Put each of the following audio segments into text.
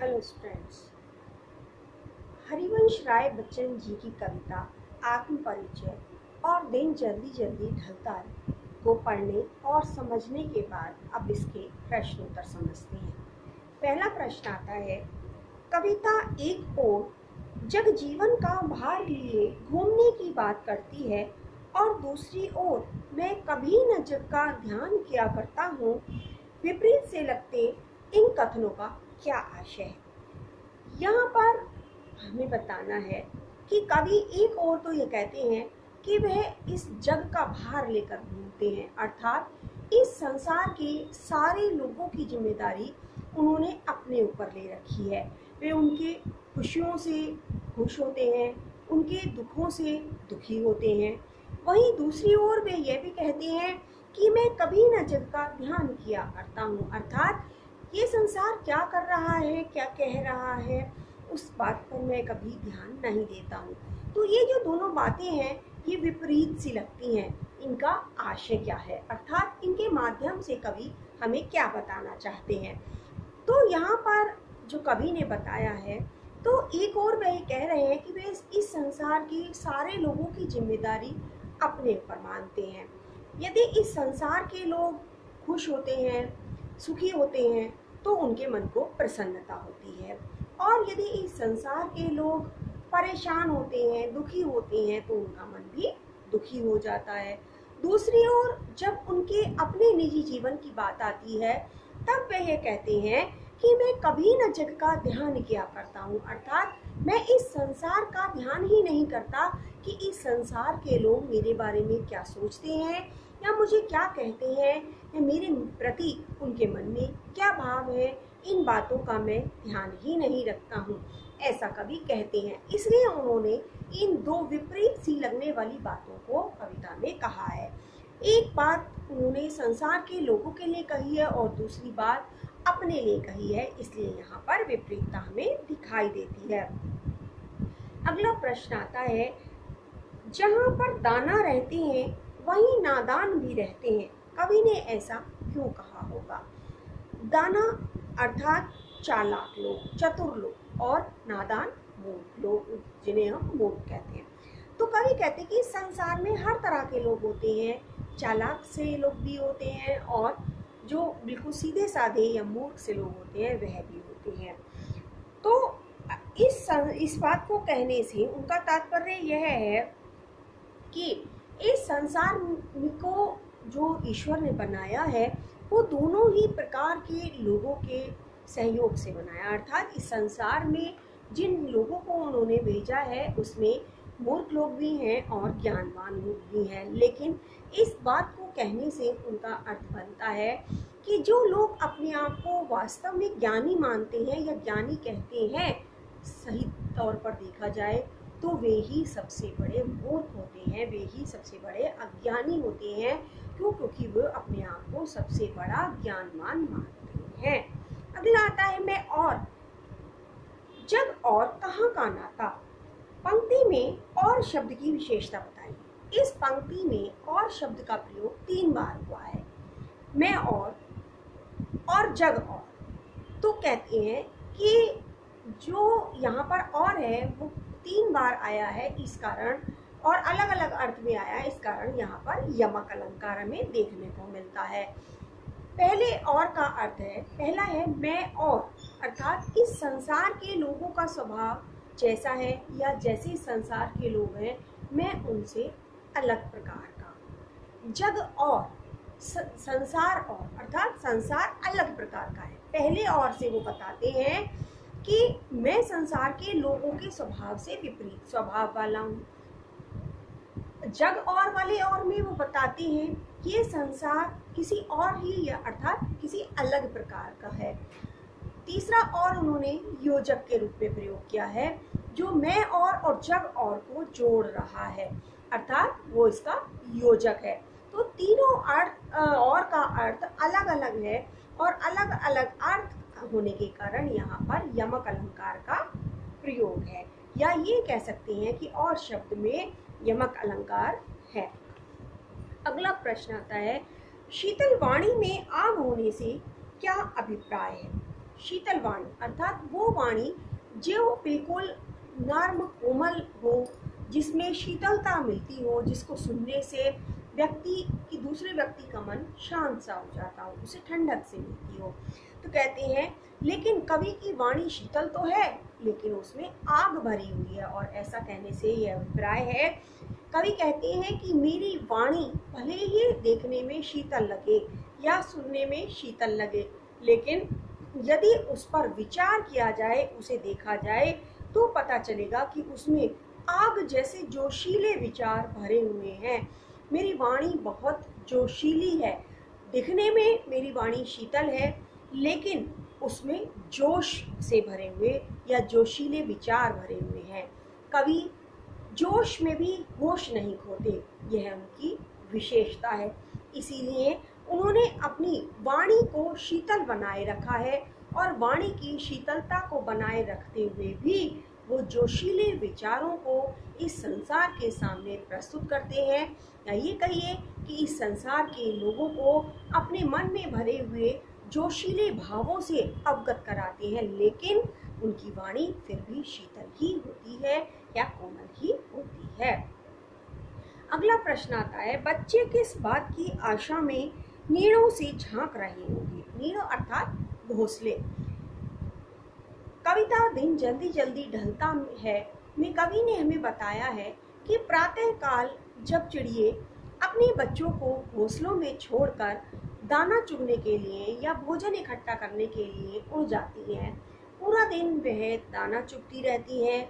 Hello students. Harivansh Rai Bachchan ji की कविता आत्म परिचय और दिन जल्दी जल्दी ढलता है को पढ़ने और समझने के बाद अब इसके प्रश्न उत्तर समझते हैं। पहला प्रश्न आता है, कविता एक ओर जग जीवन का भार लिए घूमने की बात करती है और दूसरी ओर मैं कभी न जग का ध्यान किया करता हूँ। विपरीत से लगते इन कथनों का क्या आशय है? यहाँ पर हमें बताना है कि कवि एक ओर तो ये कहते हैं कि वह इस जग का भार लेकर घूमते हैं, अर्थात इस संसार के सारे लोगों की जिम्मेदारी उन्होंने अपने ऊपर ले रखी है। वे उनके खुशियों से खुश होते हैं, उनके दुखों से दुखी होते हैं। वहीं दूसरी ओर वे यह भी कहते हैं कि मैं कभी न जग का ध्यान किया करता हूँ, अर्थात ये संसार क्या कर रहा है, क्या कह रहा है, उस बात पर मैं कभी ध्यान नहीं देता हूँ। तो ये जो दोनों बातें हैं ये विपरीत सी लगती हैं। इनका आशय क्या है, अर्थात इनके माध्यम से कवि हमें क्या बताना चाहते हैं? तो यहाँ पर जो कवि ने बताया है, तो एक और वह कह रहे हैं कि वे इस संसार के सारे लोगों की जिम्मेदारी अपने ऊपर मानते हैं। यदि इस संसार के लोग खुश होते हैं, सुखी होते हैं, तो उनके मन को प्रसन्नता होती है, और यदि इस संसार के लोग परेशान होते हैं, दुखी होते हैं, तो उनका मन भी दुखी हो जाता है। दूसरी ओर जब उनके अपने निजी जीवन की बात आती है, तब वे ये कहते हैं कि मैं कभी न जग का ध्यान किया करता हूँ, अर्थात मैं इस संसार का ध्यान ही नहीं करता कि इस संसार के लोग मेरे बारे में क्या सोचते हैं या मुझे क्या कहते हैं या मेरे प्रति उनके मन में क्या भाव है, इन बातों का मैं ध्यान ही नहीं रखता हूँ, ऐसा कवि कहते हैं। इसलिए उन्होंने इन दो विपरीत सी लगने वाली बातों को कविता में कहा है। एक बात उन्होंने संसार के लोगों के लिए कही है और दूसरी बात अपने लिए कही है, इसलिए यहाँ पर विपरीतता हमें दिखाई देती है। अगला प्रश्न आता है, जहाँ पर दाना रहते हैं वहीं नादान भी रहते हैं, कवि ने ऐसा क्यों कहा होगा? दाना अर्थात चालाक लोग, चतुर लोग, और नादान मूर्ख लोग, जिन्हें हम मूर्ख कहते हैं। तो कवि कहते हैं कि संसार में हर तरह के लोग होते हैं, चालाक से लोग भी होते हैं और जो बिल्कुल सीधे साधे या मूर्ख से लोग होते हैं वह भी होते हैं। तो इस बात को कहने से उनका तात्पर्य यह है कि इस संसार को जो ईश्वर ने बनाया है वो दोनों ही प्रकार के लोगों के सहयोग से बनाया, अर्थात इस संसार में जिन लोगों को उन्होंने भेजा है उसमें मूर्ख लोग भी हैं और ज्ञानवान लोग भी हैं। लेकिन इस बात को कहने से उनका अर्थ बनता है कि जो लोग अपने आप को वास्तव में ज्ञानी मानते हैं या ज्ञानी कहते हैं, सही तौर पर देखा जाए तो वे ही सबसे बड़े मूर्ख होते हैं, वे ही सबसे बड़े अज्ञानी होते हैं। क्यों? क्योंकि वे अपने आप को सबसे बड़ा ज्ञानवान मानते हैं। अगला आता है, मैं और जग और कहाँ का नाता। पंक्ति में और शब्द की विशेषता बताइए। इस पंक्ति में और शब्द का प्रयोग 3 बार हुआ है, मैं और जग और। तो कहते हैं कि जो यहाँ पर और है वो 3 बार आया है, इस कारण, और अलग अलग अर्थ में आया है, इस कारण यहाँ पर यमक अलंकार हमें देखने को मिलता है। पहले और का अर्थ है, पहला है मैं और, अर्थात इस संसार के लोगों का स्वभाव जैसा है या जैसे संसार के लोग हैं मैं उनसे अलग प्रकार का। जग और, संसार और, अर्थात संसार अलग प्रकार का है। पहले और से वो बताते हैं कि मैं संसार के लोगों के स्वभाव से विपरीत स्वभाव वाला हूँ। जग और वाले और में वो बताते हैं कि ये संसार किसी और ही या अर्थात किसी अलग प्रकार का है। तीसरा और उन्होंने योजक के रूप में प्रयोग किया है, जो मैं और जग और को जोड़ रहा है, अर्थात वो इसका योजक है। तो तीनों अर्थ और का अर्थ अलग अलग है और अलग अलग अर्थ होने के कारण यहाँ पर यमक अलंकार का प्रयोग है, या ये कह सकते हैं कि और शब्द में यमक अलंकार है। अगला प्रश्न आता है, शीतल वाणी में आग होने से क्या अभिप्राय है? शीतल वाणी अर्थात वो वाणी जो बिल्कुल नर्म कोमल हो, जिसमें शीतलता मिलती हो, जिसको सुनने से व्यक्ति की दूसरे व्यक्ति का मन शांत सा हो जाता हो, उसे ठंडक से मिलती हो। तो कहते हैं लेकिन कवि की वाणी शीतल तो है लेकिन उसमें आग भरी हुई है। और ऐसा कहने से यह अभिप्राय है, कवि कहते हैं कि मेरी वाणी भले ही देखने में शीतल लगे या सुनने में शीतल लगे, लेकिन यदि उस पर विचार किया जाए, उसे देखा जाए, तो पता चलेगा कि उसमें आग जैसे जोशीले विचार भरे हुए हैं। मेरी वाणी बहुत जोशीली है, दिखने में मेरी वाणी शीतल है लेकिन उसमें जोश से भरे हुए या जोशीले विचार भरे हुए हैं। कवि जोश में भी होश नहीं खोते, यह उनकी विशेषता है। इसीलिए उन्होंने अपनी वाणी को शीतल बनाए रखा है और वाणी की शीतलता को बनाए रखते हुए भी वो जोशीले विचारों को इस संसार के सामने प्रस्तुत करते हैं, या ये कहिए कि इस संसार के लोगों को अपने मन में भरे हुए जोशीले भावों से अवगत कराते हैं, लेकिन उनकी वाणी फिर भी शीतल ही होती है या कोमल ही होती है। अगला प्रश्न आता है, बच्चे किस बात की आशा में नीड़ों से झांक रहे होंगे? नीड़ों अर्थात घोंसले। कविता दिन जल्दी जल्दी ढलता है में कवि ने हमें बताया है कि प्रातः काल जब चिड़िए अपने बच्चों को घोंसलों में छोड़कर दाना चुगने के लिए या भोजन इकट्ठा करने के लिए उड़ जाती हैं, पूरा दिन वह दाना चुगती रहती हैं,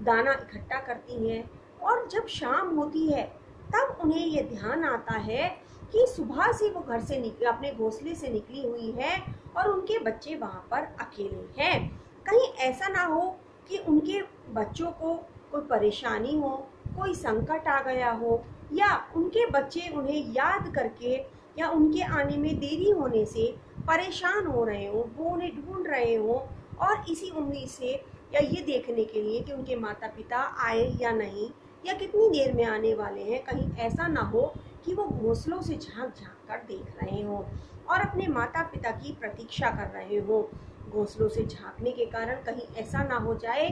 दाना इकट्ठा करती हैं, और जब शाम होती है तब उन्हें यह ध्यान आता है कि सुबह से वो घर से अपने घोंसले से निकली हुई है और उनके बच्चे वहाँ पर अकेले हैं। कहीं ऐसा ना हो कि उनके बच्चों को कोई परेशानी हो, कोई संकट आ गया हो, या उनके बच्चे उन्हें याद करके या उनके आने में देरी होने से परेशान हो रहे हो, वो उन्हें ढूंढ रहे हो, और इसी उम्मीद से या ये देखने के लिए कि उनके माता पिता आए या नहीं या कितनी देर में आने वाले हैं, कहीं ऐसा ना हो कि वो घोंसलों से झांक झांक कर देख रहे हो और अपने माता पिता की प्रतीक्षा कर रहे हो। घोंसलों से झांकने के कारण कहीं ऐसा ना हो जाए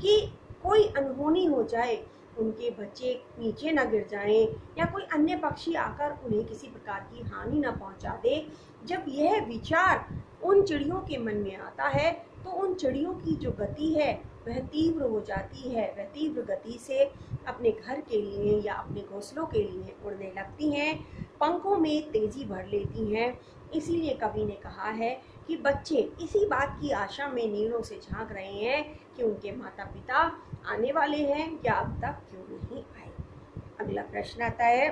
कि कोई अनहोनी हो जाए, उनके बच्चे नीचे न गिर जाएं या कोई अन्य पक्षी आकर उन्हें किसी प्रकार की हानि न पहुंचा दे। जब यह विचार उन चिड़ियों के मन में आता है तो उन चिड़ियों की जो गति है वह तीव्र हो जाती है, वह तीव्र गति से अपने घर के लिए या अपने घोंसलों के लिए उड़ने लगती हैं, पंखों में तेजी भर लेती हैं। इसीलिए कवि ने कहा है कि बच्चे इसी बात की आशा में नीड़ों से झांक रहे हैं कि उनके माता पिता आने वाले हैं या अब तक क्यों नहीं आए। अगला प्रश्न आता है,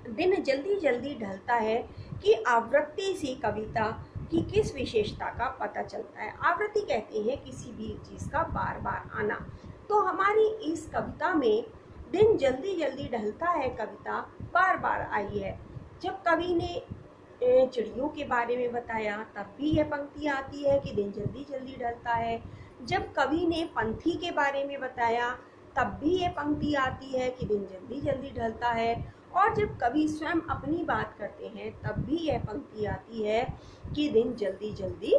दिन जल्दी जल्दी ढलता है कि आवृत्ति से कविता की किस विशेषता का पता चलता है? आवृत्ति कहते हैं किसी भी चीज का बार बार आना। तो हमारी इस कविता में दिन जल्दी जल्दी ढलता है कविता बार बार आई है। जब कवि ने चिड़ियों के बारे में बताया तब भी यह पंक्ति आती है कि दिन जल्दी जल्दी ढलता है। जब कवि ने पंथी के बारे में बताया तब भी यह पंक्ति आती है कि दिन जल्दी जल्दी ढलता है। और जब कवि स्वयं अपनी बात करते हैं तब भी यह पंक्ति आती है कि दिन जल्दी जल्दी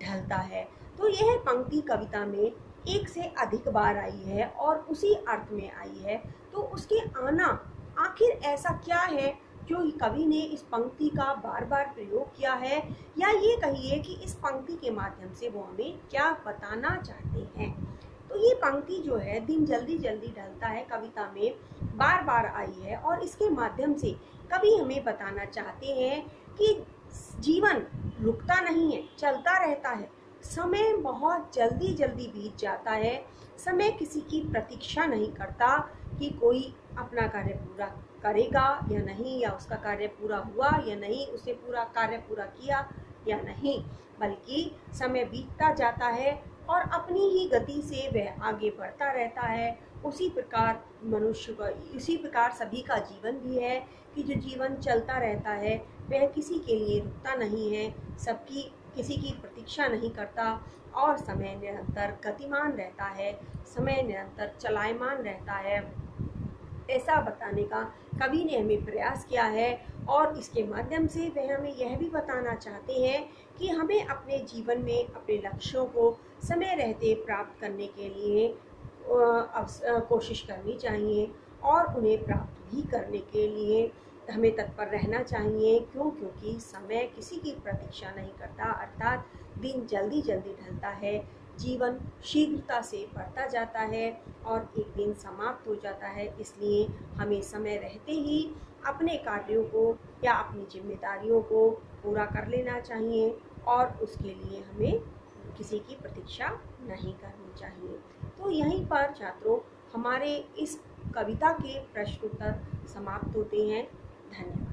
ढलता है। तो यह पंक्ति कविता में एक से अधिक बार आई है और उसी अर्थ में आई है। तो उसके आना आखिर ऐसा क्या है जो कवि ने इस पंक्ति का बार बार प्रयोग किया है, या ये कहिए कि इस पंक्ति के माध्यम से वो हमें क्या बताना चाहते हैं। तो ये पंक्ति जो है दिन जल्दी जल्दी ढलता है कविता में बार बार आई है और इसके माध्यम से कवि हमें बताना चाहते हैं कि जीवन रुकता नहीं है, चलता रहता है। समय बहुत जल्दी जल्दी बीत जाता है। समय किसी की प्रतीक्षा नहीं करता कि कोई अपना कार्य पूरा करेगा या नहीं, या उसका कार्य पूरा हुआ या नहीं, उसे पूरा कार्य पूरा किया या नहीं, बल्कि समय बीतता जाता है और अपनी ही गति से वह आगे बढ़ता रहता है। उसी प्रकार मनुष्य का, इसी प्रकार सभी का जीवन भी है कि जो जीवन चलता रहता है वह किसी के लिए रुकता नहीं है, सबकी किसी की प्रतीक्षा नहीं करता और समय निरंतर गतिमान रहता है, समय निरंतर चलायमान रहता है। ऐसा बताने का कवि ने हमें प्रयास किया है। और इसके माध्यम से वह हमें यह भी बताना चाहते हैं कि हमें अपने जीवन में अपने लक्ष्यों को समय रहते प्राप्त करने के लिए कोशिश करनी चाहिए और उन्हें प्राप्त भी करने के लिए हमें तत्पर रहना चाहिए। क्योंकि समय किसी की प्रतीक्षा नहीं करता, अर्थात दिन जल्दी जल्दी ढलता है, जीवन शीघ्रता से बढ़ता जाता है और एक दिन समाप्त हो जाता है। इसलिए हमें समय रहते ही अपने कार्यों को या अपनी जिम्मेदारियों को पूरा कर लेना चाहिए और उसके लिए हमें किसी की प्रतीक्षा नहीं करनी चाहिए। तो यहीं पर छात्रों हमारे इस कविता के प्रश्न उत्तर समाप्त होते हैं। धन्यवाद।